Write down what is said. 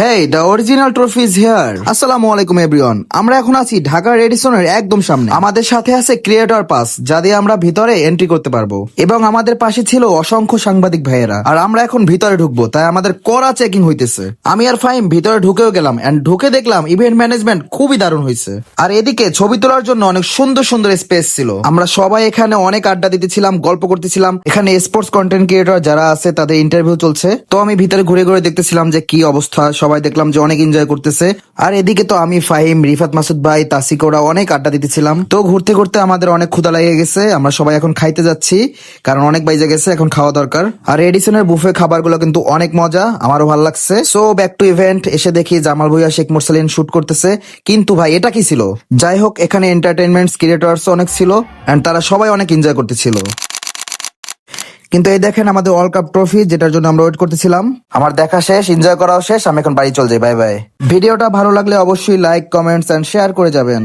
Hey, the original trophy is here. আসসালামু আলাইকুম everyone. আমরা এখন আছি ঢাকা রেডিসনের একদম সামনে। আমাদের সাথে আছে ক্রিয়েটর পাস, যা দিয়ে আমরা ভিতরে এন্ট্রি করতে পারবো, এবং আমাদের পাশে ছিল অসংখ্য সাংবাদিক ভাইয়েরা। আর আমরা এখন ভিতরে ঢুকবো, তাই আমাদের কড়া চেকিং হইতেছে। আমি আর ফাহিম ভিতরে ঢুকেও গেলাম, এন্ড ঢুকে দেখলাম ইভেন্ট ম্যানেজমেন্ট খুবই দারুণ হয়েছে। আর এদিকে ছবি তোলার জন্য অনেক সুন্দর সুন্দর স্পেস ছিল। আমরা সবাই এখানে অনেক আড্ডা দিতেছিলাম, গল্প করতেছিলাম। এখানে স্পোর্টস কন্টেন্ট ক্রিয়েটর যারা আছে তাদের ইন্টারভিউ চলছে, তো আমি ভিতরে ঘুরে ঘুরে দেখতেছিলাম যে কি অবস্থা। সবাই দেখলাম যে অনেক এনজয় করতেছে। আর এদিকে তো আমি, ফাহিম, রিফাত মাসুদ ভাই, তাসিক, ওরা অনেক আড্ডা দিতেছিলাম। তো ঘুরতে ঘুরতে আমাদের অনেক ক্ষুধা লেগে গেছে। আমরা সবাই এখন খাইতে যাচ্ছি, কারণ অনেক বাইজে গেছে, এখন খাওয়া দরকার। আর এডিসনের বুফে খাবারগুলো কিন্তু অনেক মজা, আমারও ভালো লাগছে। So back to event. এসে দেখি জামাল ভুঁইয়া, শেখ মুরসালিন শুট করতেছে। কিন্তু ভাই, এটা কি ছিল? যাই হোক, এখানে এন্টারটেনমেন্ট ক্রিয়েটরস অনেক ছিল, এন্ড তারা সবাই অনেক এনজয় করতেছিল। কিন্তু এই দেখেন আমাদের ওয়ার্ল্ড কাপ ট্রফি, যেটার জন্য আমরা ওয়েট করতেছিলাম। আমার দেখা শেষ, এনজয় করাও শেষ, আমি এখন বাড়ি চলে যাই। Bye bye. ভিডিওটা ভালো লাগলে অবশ্যই লাইক, কমেন্টস এন্ড শেয়ার করে যাবেন।